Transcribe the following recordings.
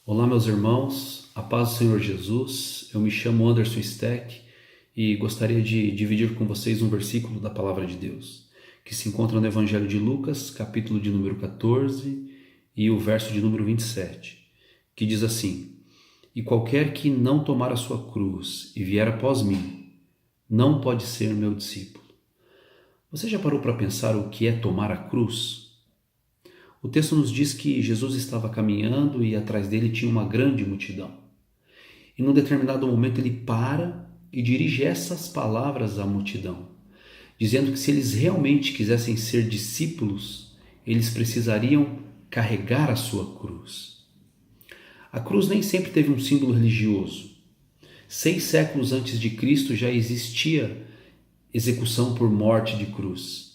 Olá, meus irmãos, a paz do Senhor Jesus. Eu me chamo Anderson Steck e gostaria de dividir com vocês um versículo da Palavra de Deus, que se encontra no Evangelho de Lucas, capítulo de número 14 e o verso de número 27, que diz assim: E qualquer que não tomar a sua cruz e vier após mim, não pode ser meu discípulo. Você já parou para pensar o que é tomar a cruz? O texto nos diz que Jesus estava caminhando e atrás dele tinha uma grande multidão. E num determinado momento ele para e dirige essas palavras à multidão, dizendo que se eles realmente quisessem ser discípulos, eles precisariam carregar a sua cruz. A cruz nem sempre teve um símbolo religioso. 6 séculos antes de Cristo já existia execução por morte de cruz.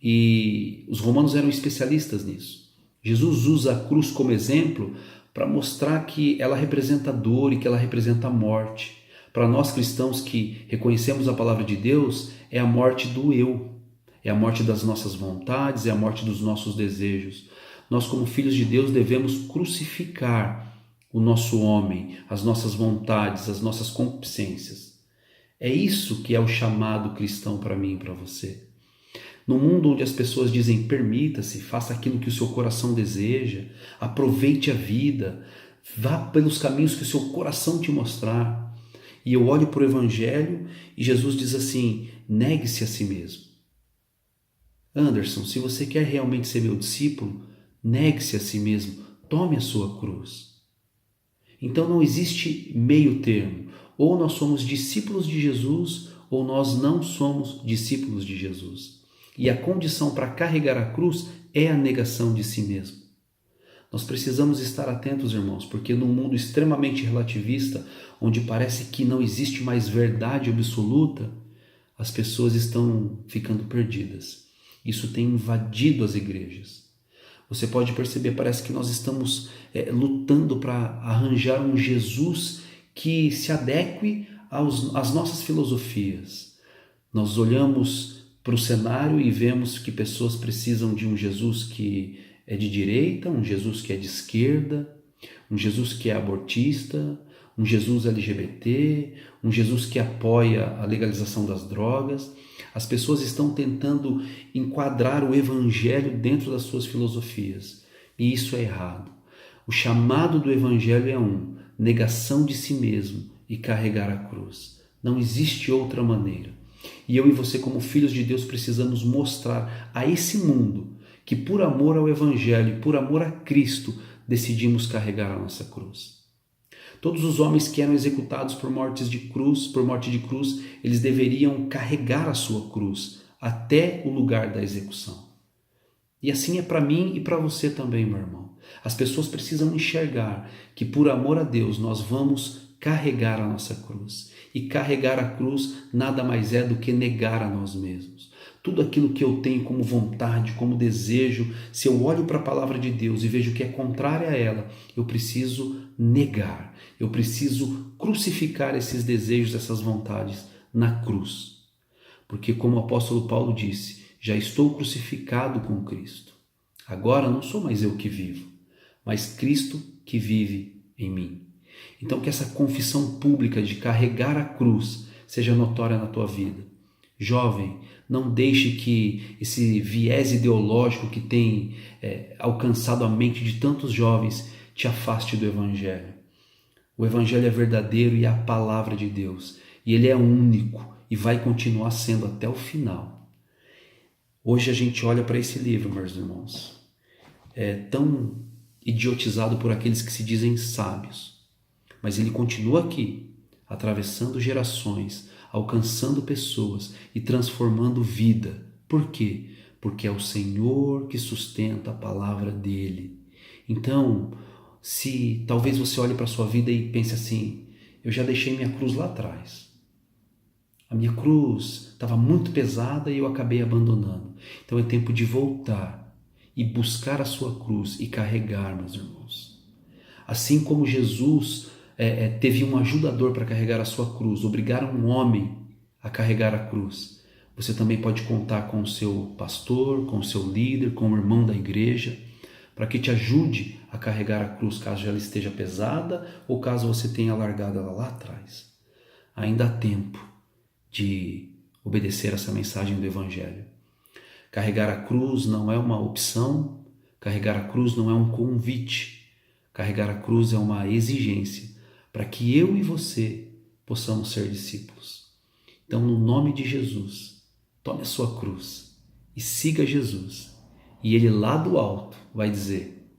E os romanos eram especialistas nisso. Jesus usa a cruz como exemplo para mostrar que ela representa dor e que ela representa a morte. Para nós cristãos que reconhecemos a palavra de Deus, é a morte do eu, é a morte das nossas vontades, é a morte dos nossos desejos. Nós, como filhos de Deus, devemos crucificar o nosso homem, as nossas vontades, as nossas concupiscências. É isso que é o chamado cristão para mim e para você. No mundo onde as pessoas dizem permita-se, faça aquilo que o seu coração deseja, aproveite a vida, vá pelos caminhos que o seu coração te mostrar. E eu olho para o Evangelho e Jesus diz assim: negue-se a si mesmo. Anderson, se você quer realmente ser meu discípulo, negue-se a si mesmo, tome a sua cruz. Então não existe meio termo. Ou nós somos discípulos de Jesus, ou nós não somos discípulos de Jesus. E a condição para carregar a cruz é a negação de si mesmo. Nós precisamos estar atentos, irmãos, porque num mundo extremamente relativista, onde parece que não existe mais verdade absoluta, as pessoas estão ficando perdidas. Isso tem invadido as igrejas. Você pode perceber, parece que nós estamos lutando para arranjar um Jesus que se adeque às nossas filosofias. Nós olhamos para o cenário e vemos que pessoas precisam de um Jesus que é de direita, um Jesus que é de esquerda, um Jesus que é abortista, um Jesus LGBT, um Jesus que apoia a legalização das drogas. As pessoas estão tentando enquadrar o evangelho dentro das suas filosofias, e isso é errado. O chamado do evangelho é negação de si mesmo e carregar a cruz. Não existe outra maneira. E eu e você, como filhos de Deus, precisamos mostrar a esse mundo que por amor ao Evangelho, por amor a Cristo, decidimos carregar a nossa cruz. Todos os homens que eram executados por morte de cruz, eles deveriam carregar a sua cruz até o lugar da execução. E assim é para mim e para você também, meu irmão. As pessoas precisam enxergar que por amor a Deus nós vamos carregar a nossa cruz. E carregar a cruz nada mais é do que negar a nós mesmos. Tudo aquilo que eu tenho como vontade, como desejo, se eu olho para a palavra de Deus e vejo que é contrária a ela, eu preciso negar. Eu preciso crucificar esses desejos, essas vontades na cruz. Porque como o apóstolo Paulo disse, já estou crucificado com Cristo. Agora não sou mais eu que vivo, mas Cristo que vive em mim. Então que essa confissão pública de carregar a cruz seja notória na tua vida. Jovem, não deixe que esse viés ideológico que tem alcançado a mente de tantos jovens te afaste do Evangelho. O Evangelho é verdadeiro e é a palavra de Deus. E ele é único e vai continuar sendo até o final. Hoje a gente olha para esse livro, meus irmãos. É tão idiotizado por aqueles que se dizem sábios. Mas ele continua aqui, atravessando gerações, alcançando pessoas e transformando vida. Por quê? Porque é o Senhor que sustenta a palavra dele. Então, se talvez você olhe para a sua vida e pense assim: eu já deixei minha cruz lá atrás. A minha cruz estava muito pesada e eu acabei abandonando. Então é tempo de voltar e buscar a sua cruz e carregar, meus irmãos. Assim como Jesus teve um ajudador para carregar a sua cruz, obrigaram um homem a carregar a cruz. Você também pode contar com o seu pastor, com o seu líder, com o irmão da igreja, para que te ajude a carregar a cruz, caso ela esteja pesada ou caso você tenha largado ela lá atrás. Ainda há tempo de obedecer essa mensagem do Evangelho. Carregar a cruz não é uma opção, carregar a cruz não é um convite, carregar a cruz é uma exigência para que eu e você possamos ser discípulos. Então, no nome de Jesus, tome a sua cruz e siga Jesus. E Ele lá do alto vai dizer: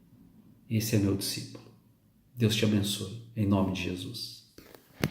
esse é meu discípulo. Deus te abençoe, em nome de Jesus.